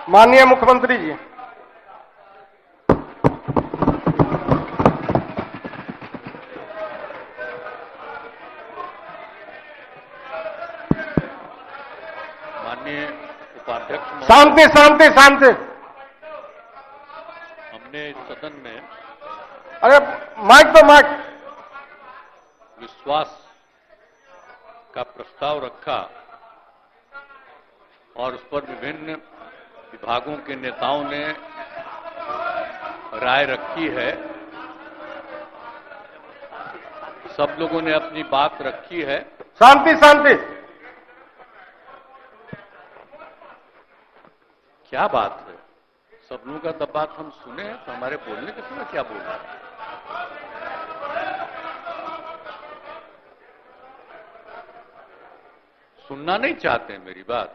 माननीय मुख्यमंत्री जी। माननीय उपाध्यक्ष महोदय, शांति शांति शांति। हमने सदन में अरे माइक तो माइक। विश्वास का प्रस्ताव रखा और उस पर विभिन्न विभागों के नेताओं ने राय रखी है। सब लोगों ने अपनी बात रखी है। शांति शांति। क्या बात है? सब लोगों का तब बात हम सुने हैं, तो हमारे बोलने के समय क्या बोल रहे हैं? सुनना नहीं चाहते मेरी बात?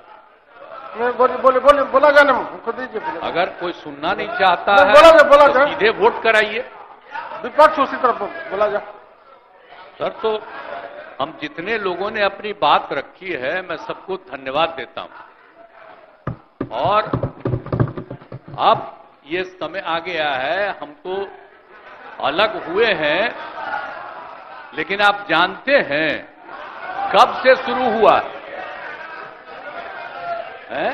बोले बोले बोले बोला जाने खुद दीजिए। अगर कोई सुनना नहीं चाहता है बोला तो सीधे वोट कराइए। विपक्ष उसी तरफ बोला जा। सर, तो हम जितने लोगों ने अपनी बात रखी है, मैं सबको धन्यवाद देता हूं। और अब ये समय आ गया है, हम तो अलग हुए हैं, लेकिन आप जानते हैं कब से शुरू हुआ है?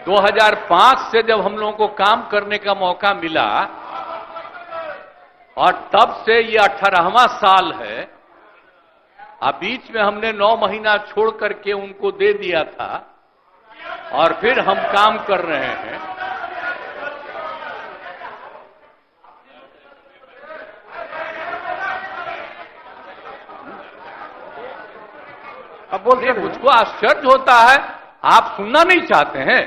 2005 से जब हम लोगों को काम करने का मौका मिला और तब से ये 18वां साल है। अब बीच में हमने 9 महीना छोड़ करके उनको दे दिया था और फिर हम काम कर रहे हैं। अब बोलते मुझको आश्चर्य होता है, आप सुनना नहीं चाहते हैं?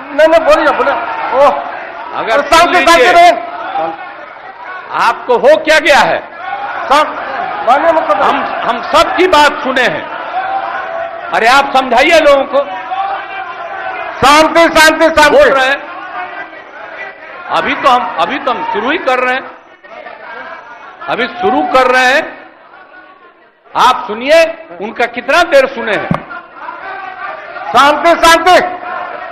नहीं बोलिए बोले। ओह, अगर सुन लीजिए, आपको हो क्या गया है? हम सबकी बात सुने हैं। अरे आप समझाइए लोगों को। शांति शांति शांति बोल रहे हैं। अभी तो हम शुरू ही कर रहे हैं। अभी शुरू कर रहे हैं। आप सुनिए, उनका कितना देर सुने हैं? शांति शांति।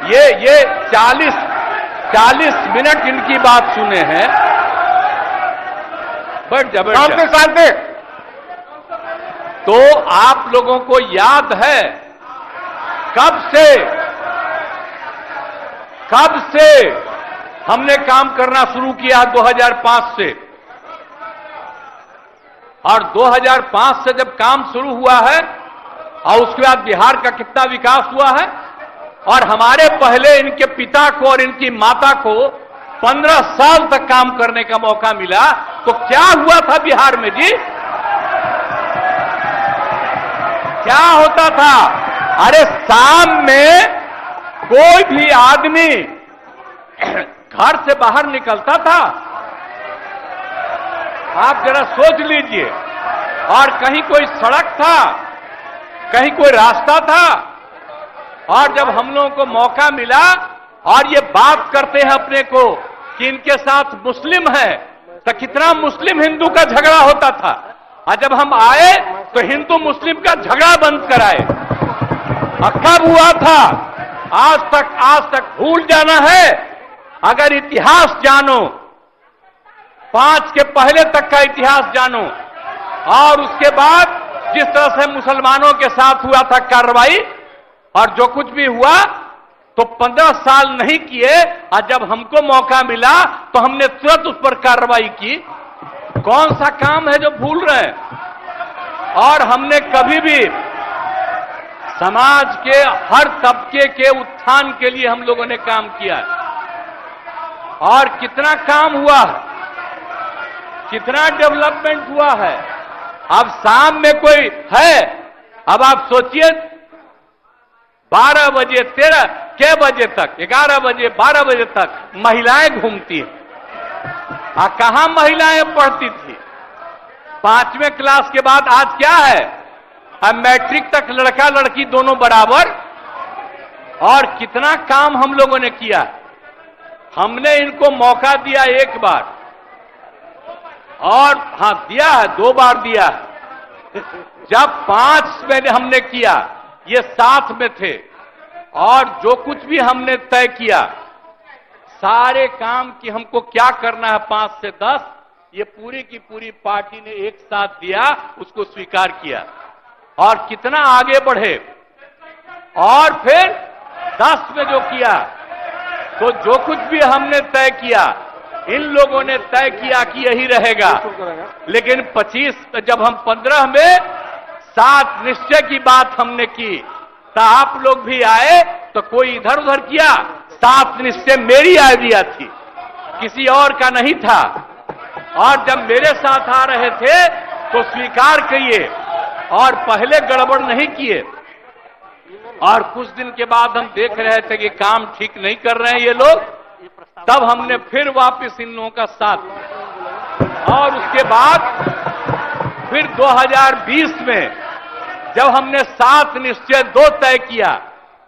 ये 40 मिनट इनकी बात सुने हैं। बैठ जा, बैठ जा। शांति शांति। तो आप लोगों को याद है कब से हमने काम करना शुरू किया? 2005 से। और 2005 से जब काम शुरू हुआ है और उसके बाद बिहार का कितना विकास हुआ है, और हमारे पहले इनके पिता को और इनकी माता को 15 साल तक काम करने का मौका मिला। तो क्या हुआ था बिहार में जी? क्या होता था? अरे शाम में कोई भी आदमी घर से बाहर निकलता था, आप जरा सोच लीजिए, और कहीं कोई सड़क था, कहीं कोई रास्ता था। और जब हम लोगों को मौका मिला और ये बात करते हैं अपने को कि इनके साथ मुस्लिम है, तो कितना मुस्लिम हिंदू का झगड़ा होता था। और जब हम आए तो हिंदू मुस्लिम का झगड़ा बंद कराए। और कब हुआ था? आज तक भूल जाना है। अगर इतिहास जानो, 5 के पहले तक का इतिहास जानो, और उसके बाद जिस तरह से मुसलमानों के साथ हुआ था कार्रवाई, और जो कुछ भी हुआ, तो 15 साल नहीं किए, और जब हमको मौका मिला तो हमने तुरंत उस पर कार्रवाई की। कौन सा काम है जो भूल रहे हैं? और हमने कभी भी समाज के हर तबके के उत्थान के लिए हम लोगों ने काम किया है। और कितना काम हुआ है, कितना डेवलपमेंट हुआ है। अब शाम में कोई है, अब आप सोचिए 12 बजे 13 के बजे तक, 11 बजे 12 बजे तक महिलाएं घूमती हैं। कहां महिलाएं पढ़ती थी? 5वें क्लास के बाद आज क्या है? अब मैट्रिक तक लड़का लड़की दोनों बराबर। और कितना काम हम लोगों ने किया। हमने इनको मौका दिया एक बार, और हां दिया है, 2 बार दिया है। जब 5 में हमने किया, ये 7 में थे, और जो कुछ भी हमने तय किया, सारे काम की हमको क्या करना है 5 से 10, ये पूरी की पूरी पार्टी ने एक साथ दिया, उसको स्वीकार किया और कितना आगे बढ़े। और फिर 10 में जो किया, तो जो कुछ भी हमने तय किया, इन लोगों ने तय किया कि यही रहेगा। लेकिन 25 जब हम 15 में 7 निश्चय की बात हमने की, तो आप लोग भी आए, तो कोई इधर उधर किया। 7 निश्चय मेरी आइडिया थी, किसी और का नहीं था। और जब मेरे साथ आ रहे थे तो स्वीकार किए और पहले गड़बड़ नहीं किए। और कुछ दिन के बाद हम देख रहे थे कि काम ठीक नहीं कर रहे हैं ये लोग, तब हमने फिर वापस इन लोगों का साथ दिया। और उसके बाद फिर 2020 में जब हमने 7 निश्चय 2 तय किया,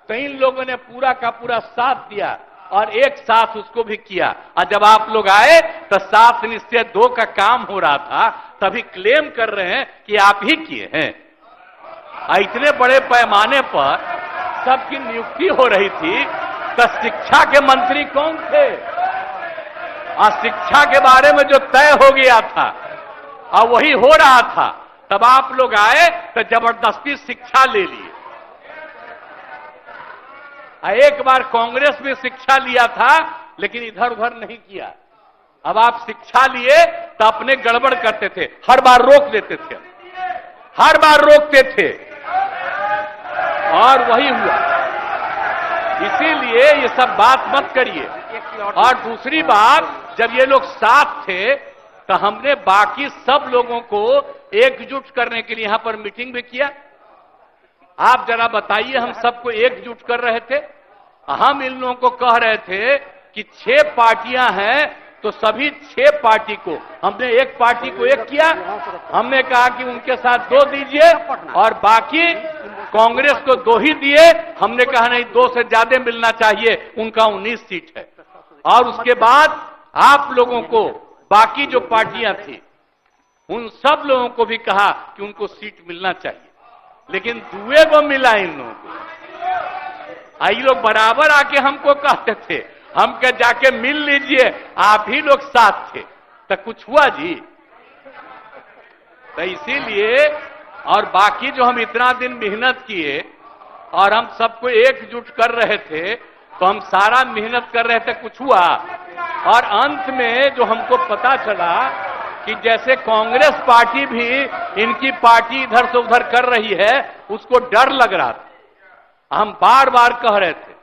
तो इन लोगों ने पूरा का पूरा साथ दिया और एक साथ उसको भी किया। और जब आप लोग आए तो 7 निश्चय 2 का काम हो रहा था, तभी क्लेम कर रहे हैं कि आप ही किए हैं। इतने बड़े पैमाने पर सबकी नियुक्ति हो रही थी, तो शिक्षा के मंत्री कौन थे? और शिक्षा के बारे में जो तय हो गया था और वही हो रहा था, तब आप लोग आए तो जबरदस्ती शिक्षा ले लिए। एक बार कांग्रेस में शिक्षा लिया था, लेकिन इधर उधर नहीं किया। अब आप शिक्षा लिए तो अपने गड़बड़ करते थे, हर बार रोक देते थे, हर बार रोकते थे, और वही हुआ। इसीलिए ये सब बात मत करिए। और दूसरी बात, जब ये लोग साथ थे, तो हमने बाकी सब लोगों को एकजुट करने के लिए यहां पर मीटिंग भी किया। आप जरा बताइए, हम सबको एकजुट कर रहे थे। हम इन लोगों को कह रहे थे कि 6 पार्टियां हैं, तो सभी 6 पार्टी को हमने एक पार्टी को एक किया। हमने कहा कि उनके साथ 2 दीजिए और बाकी कांग्रेस को 2 ही दिए। हमने कहा नहीं, 2 से ज्यादा मिलना चाहिए, उनका 19 सीट है। और उसके बाद आप लोगों को बाकी जो पार्टियां थी, उन सब लोगों को भी कहा कि उनको सीट मिलना चाहिए, लेकिन दुए को मिला इन लोगों को। आई लोग बराबर आके हमको कहते थे, हम क्या जाके मिल लीजिए, आप ही लोग साथ थे, तो कुछ हुआ जी? तो इसीलिए, और बाकी जो हम इतना दिन मेहनत किए और हम सबको एकजुट कर रहे थे, तो हम सारा मेहनत कर रहे थे, कुछ हुआ? और अंत में जो हमको पता चला कि जैसे कांग्रेस पार्टी भी इनकी पार्टी इधर से उधर कर रही है, उसको डर लग रहा था। हम बार बार कह रहे थे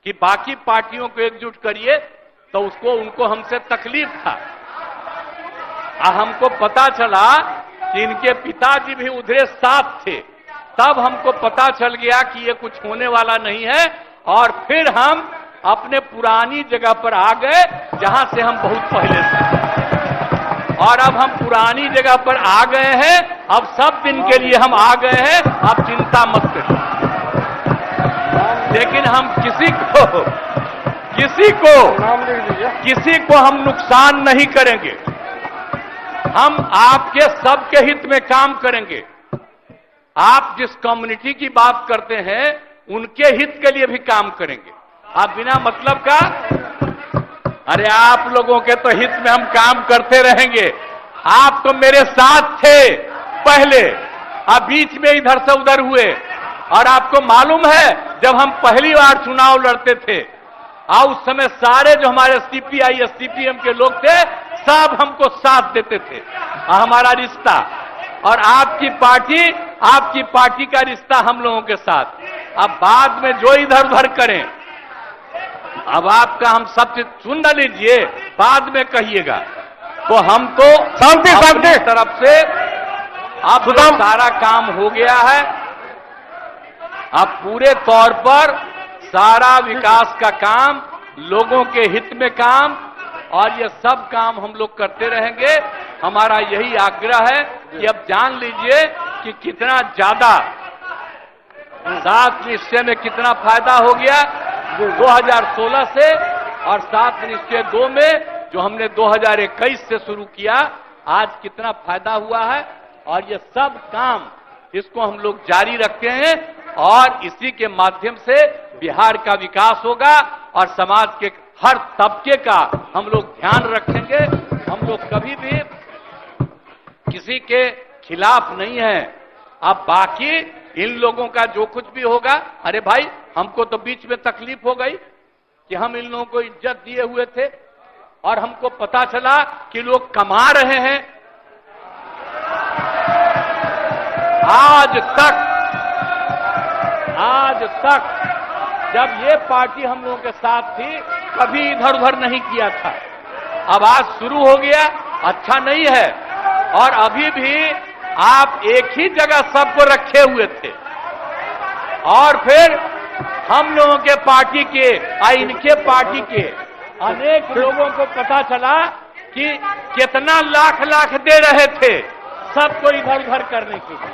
कि बाकी पार्टियों को एकजुट करिए, तो उसको उनको हमसे तकलीफ था। हमको पता चला कि इनके पिताजी भी उधरे साथ थे, तब हमको पता चल गया कि ये कुछ होने वाला नहीं है। और फिर हम अपने पुरानी जगह पर आ गए, जहां से हम बहुत पहले थे। और अब हम पुरानी जगह पर आ गए हैं, अब सब दिन के लिए हम आ गए हैं, अब चिंता मत करिए। लेकिन हम किसी को हम नुकसान नहीं करेंगे। हम आपके सबके हित में काम करेंगे। आप जिस कम्युनिटी की बात करते हैं, उनके हित के लिए भी काम करेंगे। आप बिना मतलब का, अरे आप लोगों के तो हित में हम काम करते रहेंगे। आप तो मेरे साथ थे पहले, अब बीच में इधर से उधर हुए। और आपको मालूम है, जब हम पहली बार चुनाव लड़ते थे, उस समय सारे जो हमारे सीपीआई सीपीएम के लोग थे, सब हमको साथ देते थे। हमारा रिश्ता और आपकी पार्टी का रिश्ता हम लोगों के साथ। अब बाद में जो इधर उधर करें, अब आपका हम सब चीज सुन न लीजिए, बाद में कहिएगा। तो हम तो अपनी तरफ से अब सारा काम हो गया है। अब पूरे तौर पर सारा विकास का काम, लोगों के हित में काम, और ये सब काम हम लोग करते रहेंगे। हमारा यही आग्रह है कि अब जान लीजिए कि कितना ज्यादा 7 निश्चय में कितना फायदा हो गया 2016 से, और 7 निश्चय 2 में जो हमने 2021 से शुरू किया, आज कितना फायदा हुआ है। और ये सब काम इसको हम लोग जारी रखते हैं। और इसी के माध्यम से बिहार का विकास होगा और समाज के हर तबके का हम लोग ध्यान रखेंगे। हम लोग कभी भी किसी के खिलाफ नहीं है। अब बाकी इन लोगों का जो कुछ भी होगा, अरे भाई हमको तो बीच में तकलीफ हो गई कि हम इन लोगों को इज्जत दिए हुए थे और हमको पता चला कि लोग कमा रहे हैं। आज तक जब ये पार्टी हम लोगों के साथ थी कभी इधर उधर नहीं किया था। अब आज शुरू हो गया, अच्छा नहीं है। और अभी भी आप एक ही जगह सबको रखे हुए थे और फिर हम लोगों के पार्टी के इनके पार्टी के अनेक लोगों को पता चला कि कितना लाख लाख दे रहे थे सबको इधर उधर करने के लिए।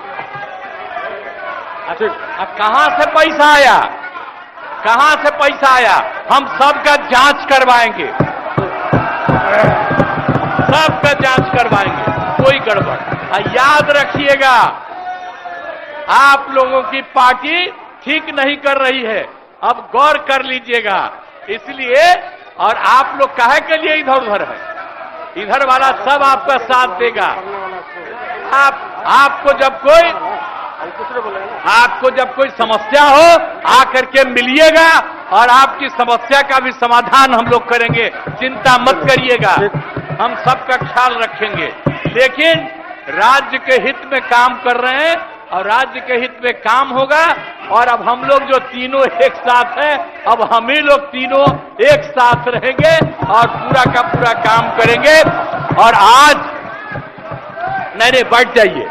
अब कहां से पैसा आया, कहां से पैसा आया? हम सबका जांच करवाएंगे, सबका जांच करवाएंगे, कोई गड़बड़। याद रखिएगा, आप लोगों की पार्टी ठीक नहीं कर रही है, अब गौर कर लीजिएगा। इसलिए और आप लोग काहे के लिए इधर उधर है? इधर वाला सब आपका साथ देगा। आपको जब कोई समस्या हो आकर के मिलिएगा और आपकी समस्या का भी समाधान हम लोग करेंगे, चिंता मत करिएगा, हम सबका ख्याल रखेंगे। लेकिन राज्य के हित में काम कर रहे हैं और राज्य के हित में काम होगा। और अब हम लोग जो तीनों एक साथ हैं, अब हम ही लोग तीनों एक साथ रहेंगे और पूरा का पूरा काम करेंगे। और आज नहीं, बैठ जाइए,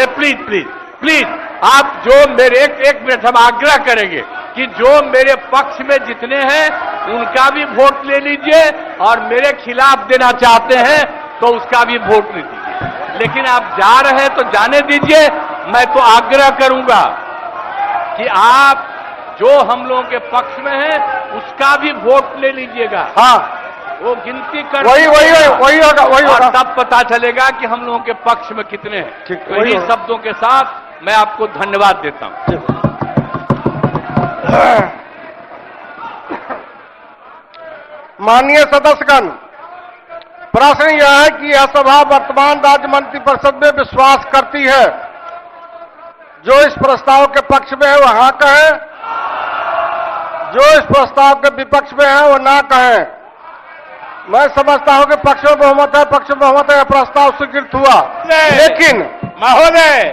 प्लीज प्लीज प्लीज। आप जो मेरे एक मिनट हम आग्रह करेंगे कि जो मेरे पक्ष में जितने हैं उनका भी वोट ले लीजिए और मेरे खिलाफ देना चाहते हैं तो उसका भी वोट ले दीजिए। लेकिन आप जा रहे हैं तो जाने दीजिए। मैं तो आग्रह करूंगा कि आप जो हम लोगों के पक्ष में है उसका भी वोट ले लीजिएगा। हाँ, वो गिनती कर वही होगा। तब पता चलेगा कि हम लोगों के पक्ष में कितने हैं। तो इन्हीं शब्दों के साथ मैं आपको धन्यवाद देता हूं। माननीय सदस्यगण, प्रश्न यह है कि यह सभा वर्तमान राज्य मंत्रिपरिषद में विश्वास करती है। जो इस प्रस्ताव के पक्ष में है वह हाँ कहे, जो इस प्रस्ताव के विपक्ष में है वो ना कहे। मैं समझता हूं कि पक्ष में बहुमत है, प्रस्ताव स्वीकृत हुआ।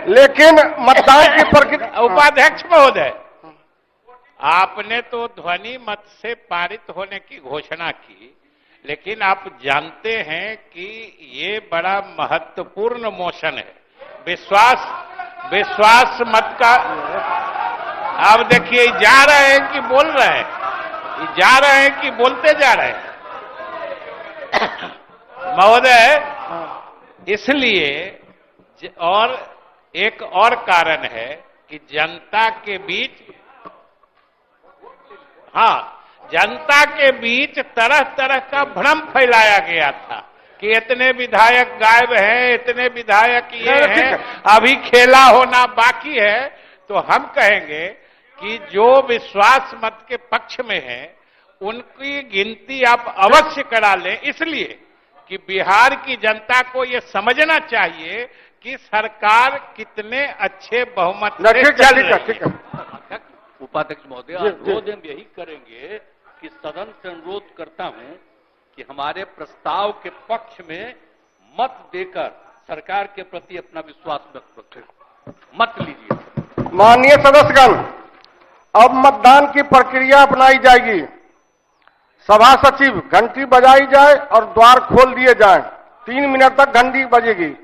लेकिन मतदान की प्रक्रिया। उपाध्यक्ष महोदय, आपने तो ध्वनि मत से पारित होने की घोषणा की, लेकिन आप जानते हैं कि ये बड़ा महत्वपूर्ण मोशन है। विश्वास मत का। अब देखिए, जा रहे हैं कि बोल रहे हैं, जा रहे हैं कि बोलते जा रहे हैं महोदय। इसलिए और एक और कारण है कि जनता के बीच तरह तरह का भ्रम फैलाया गया था कि इतने विधायक गायब हैं, इतने विधायक ये हैं, अभी खेला होना बाकी है। तो हम कहेंगे कि जो विश्वास मत के पक्ष में है उनकी गिनती आप अवश्य करा लें, इसलिए कि बिहार की जनता को ये समझना चाहिए कि सरकार कितने अच्छे बहुमत से चल रही है। उपाध्यक्ष महोदय, अनुरोध हम यही करेंगे कि सदन से अनुरोध करता हूं कि हमारे प्रस्ताव के पक्ष में मत देकर सरकार के प्रति अपना विश्वास व्यक्त रखें, मत लीजिए। माननीय सदस्यगण, अब मतदान की प्रक्रिया अपनाई जाएगी। सभा सचिव घंटी बजाई जाए और द्वार खोल दिए जाएं। 3 मिनट तक घंटी बजेगी।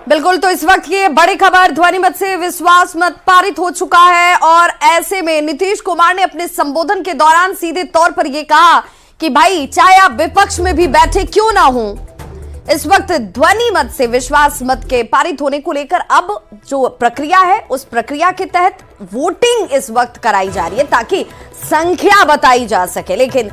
बिल्कुल, तो इस वक्त की बड़ी खबर, ध्वनिमत से विश्वास मत पारित हो चुका है और ऐसे में नीतीश कुमार ने अपने संबोधन के दौरान सीधे तौर पर यह कहा कि भाई चाहे आप विपक्ष में भी बैठे क्यों ना हो, इस वक्त ध्वनि मत से विश्वास मत के पारित होने को लेकर अब जो प्रक्रिया है उस प्रक्रिया के तहत वोटिंग इस वक्त कराई जा रही है ताकि संख्या बताई जा सके। लेकिन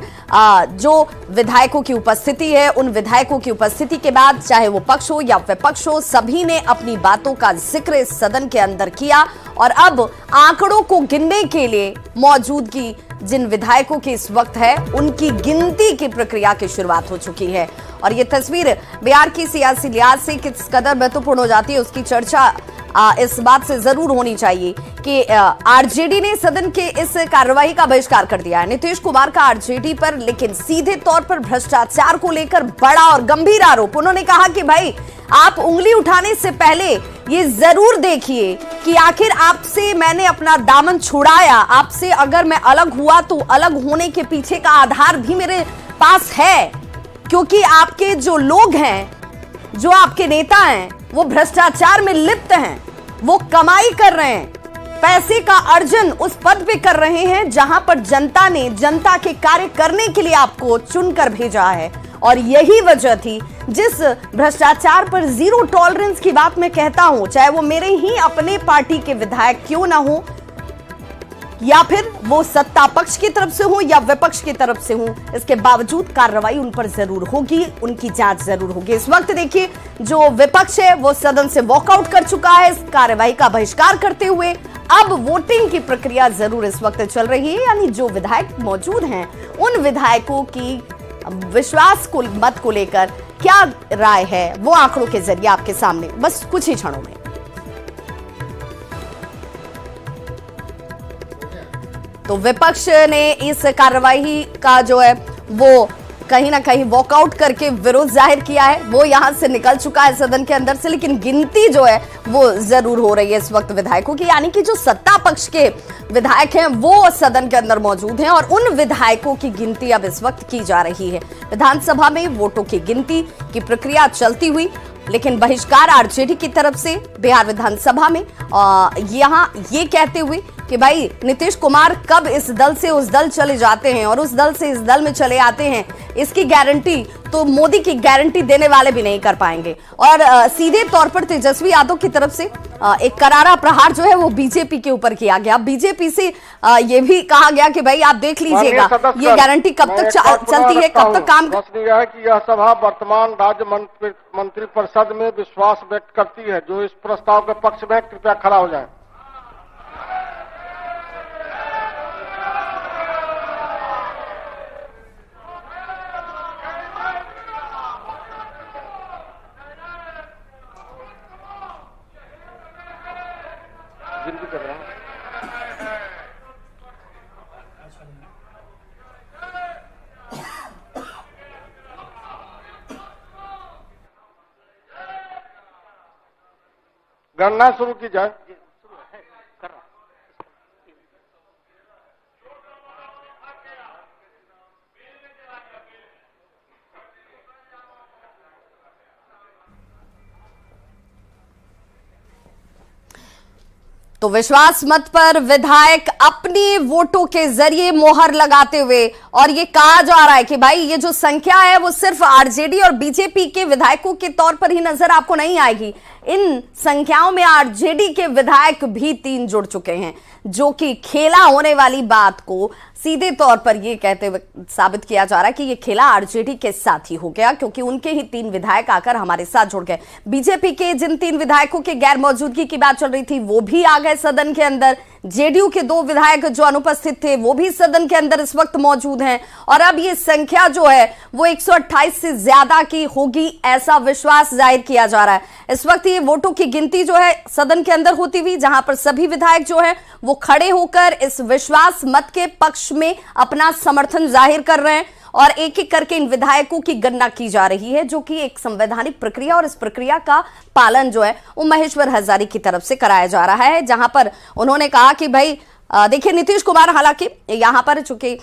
जो विधायकों की उपस्थिति है, उन विधायकों की उपस्थिति के बाद चाहे वो पक्ष हो या विपक्ष हो, सभी ने अपनी बातों का जिक्र इस सदन के अंदर किया और अब आंकड़ों को गिनने के लिए मौजूदगी जिन विधायकों की इस वक्त है, उनकी गिनती की प्रक्रिया की शुरुआत हो चुकी है। और ये तस्वीर बिहार की सियासी लिहाज से किस कदर महत्वपूर्ण हो जाती है, उसकी चर्चा इस बात से जरूर होनी चाहिए कि आरजेडी ने सदन के इस कार्रवाई का बहिष्कार कर दिया है नीतीश कुमार का आरजेडी पर, लेकिन सीधे तौर पर भ्रष्टाचार को लेकर बड़ा और गंभीर आरोप। उन्होंने कहा कि भाई आप उंगली उठाने से पहले ये जरूर देखिए कि आखिर आपसे मैंने अपना दामन छुड़ाया, आपसे अगर मैं अलग हुआ तो अलग होने के पीछे का आधार भी मेरे पास है, क्योंकि आपके जो लोग हैं, जो आपके नेता हैं, वो भ्रष्टाचार में लिप्त हैं, वो कमाई कर रहे हैं, पैसे का अर्जन उस पद पे कर रहे हैं जहां पर जनता ने जनता के कार्य करने के लिए आपको चुनकर भेजा है। और यही वजह थी जिस भ्रष्टाचार पर जीरो टॉलरेंस की बात मैं कहता हूं, चाहे वो मेरे ही अपने पार्टी के विधायक क्यों ना हो या फिर वो सत्ता पक्ष की तरफ से हो या विपक्ष की तरफ से हो, इसके बावजूद कार्रवाई उन पर जरूर होगी, उनकी जांच जरूर होगी। इस वक्त देखिए जो विपक्ष है वो सदन से वॉकआउट कर चुका है इस कार्रवाई का बहिष्कार करते हुए। अब वोटिंग की प्रक्रिया जरूर इस वक्त चल रही है, यानी जो विधायक मौजूद हैं उन विधायकों की विश्वास को मत को लेकर क्या राय है वो आंकड़ों के जरिए आपके सामने बस कुछ ही क्षणों में। तो विपक्ष ने इस कार्रवाई का जो है वो कहीं ना कहीं वॉकआउट करके विरोध जाहिर किया है, वो यहां से निकल चुका है सदन के अंदर से, लेकिन गिनती जो है वो जरूर हो रही है इस वक्त विधायकों की, यानी कि जो सत्ता पक्ष के विधायक हैं वो सदन के अंदर मौजूद हैं और उन विधायकों की गिनती अब इस वक्त की जा रही है। विधानसभा में वोटों की गिनती की प्रक्रिया चलती हुई, लेकिन बहिष्कार आरजेडी की तरफ से बिहार विधानसभा में यहां ये कहते हुए कि भाई नीतीश कुमार कब इस दल से उस दल चले जाते हैं और उस दल से इस दल में चले आते हैं, इसकी गारंटी तो मोदी की गारंटी देने वाले भी नहीं कर पाएंगे। और सीधे तौर पर तेजस्वी यादव की तरफ से एक करारा प्रहार जो है वो बीजेपी के ऊपर किया गया। बीजेपी से ये भी कहा गया कि भाई आप देख लीजिएगा ये गारंटी कब तक चलती है, कब तक काम है कि यह सभा वर्तमान राज्य मंत्रिपरिषद में विश्वास व्यक्त करती है। जो इस प्रस्ताव के पक्ष में कृपया खड़ा हो जाए। गणना शुरू की जाए। तो विश्वास मत पर विधायक अपनी वोटों के जरिए मोहर लगाते हुए, और ये कहा जा रहा है कि भाई ये जो संख्या है वो सिर्फ आरजेडी और बीजेपी के विधायकों के तौर पर ही नजर आपको नहीं आएगी। इन संख्याओं में आरजेडी के विधायक भी 3 जुड़ चुके हैं, जो कि खेला होने वाली बात को सीधे तौर पर यह कहते हुए साबित किया जा रहा है कि यह खेला आरजेडी के साथ ही हो गया, क्योंकि उनके ही 3 विधायक आकर हमारे साथ जुड़ गए। बीजेपी के जिन 3 विधायकों के गैर मौजूदगी की बात चल रही थी वो भी आ गए सदन के अंदर। जेडीयू के 2 विधायक जो अनुपस्थित थे वो भी सदन के अंदर इस वक्त मौजूद हैं, और अब ये संख्या जो है वो 128 से ज्यादा की होगी, ऐसा विश्वास जाहिर किया जा रहा है। इस वक्त ये वोटों की गिनती जो है सदन के अंदर होती हुई, जहां पर सभी विधायक जो है वो खड़े होकर इस विश्वास मत के पक्ष में अपना समर्थन जाहिर कर रहे हैं, और एक एक करके इन विधायकों की गणना की जा रही है, जो कि एक संवैधानिक प्रक्रिया, और इस प्रक्रिया का पालन जो है वो महेश्वर हजारी की तरफ से कराया जा रहा है, जहां पर उन्होंने कहा कि भाई देखिए नीतीश कुमार, हालांकि यहां पर चूंकि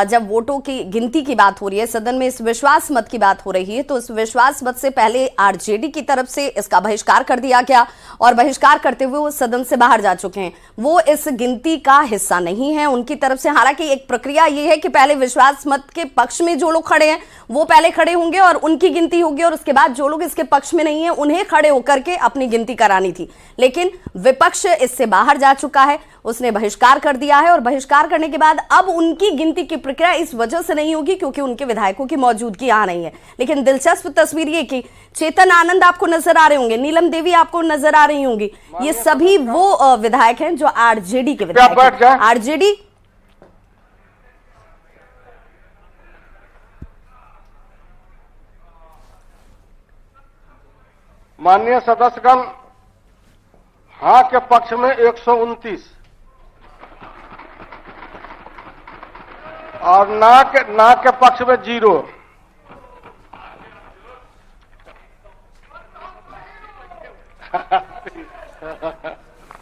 जब वोटों की गिनती की बात हो रही है, सदन में इस विश्वास मत की बात हो रही है, तो इस विश्वास मत से पहले आरजेडी की तरफ से इसका बहिष्कार कर दिया गया और बहिष्कार करते हुए वो सदन से बाहर जा चुके हैं। वो इस गिनती का हिस्सा नहीं है उनकी तरफ से। हालांकि एक प्रक्रिया ये है कि पहले विश्वास मत के पक्ष में जो लोग खड़े हैं वो पहले खड़े होंगे और उनकी गिनती होगी, और उसके बाद जो लोग इसके पक्ष में नहीं है उन्हें खड़े होकर के अपनी गिनती करानी थी। लेकिन विपक्ष इससे बाहर जा चुका है, उसने बहिष्कार कर दिया है, और बहिष्कार करने के बाद अब उनकी गिनती की प्रक्रिया इस वजह से नहीं होगी क्योंकि उनके विधायकों की मौजूदगी यहां नहीं है। लेकिन दिलचस्प तस्वीर ये कि चेतन आनंद आपको नजर आ रहे होंगे, नीलम देवी आपको नजर आ रही होंगी, ये सभी वो विधायक हैं जो आरजेडी के विधायक हैं। आरजेडी माननीय सदस्यगण, हाँ के पक्ष में 129 और ना के पक्ष में 0।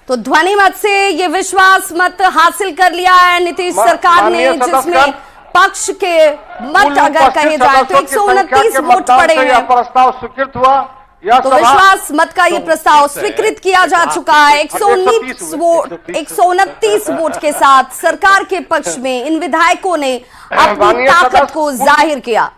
तो ध्वनि मत से ये विश्वास मत हासिल कर लिया है नीतीश सरकार ने, जिसमें पक्ष के मत अगर कहे जाए तो 129 वोट पड़े हैं। प्रस्ताव स्वीकृत हुआ। तो विश्वास मत का ये प्रस्ताव स्वीकृत किया जा चुका है। 129 वोट के साथ सरकार के पक्ष में इन विधायकों ने अपनी ताकत को जाहिर किया।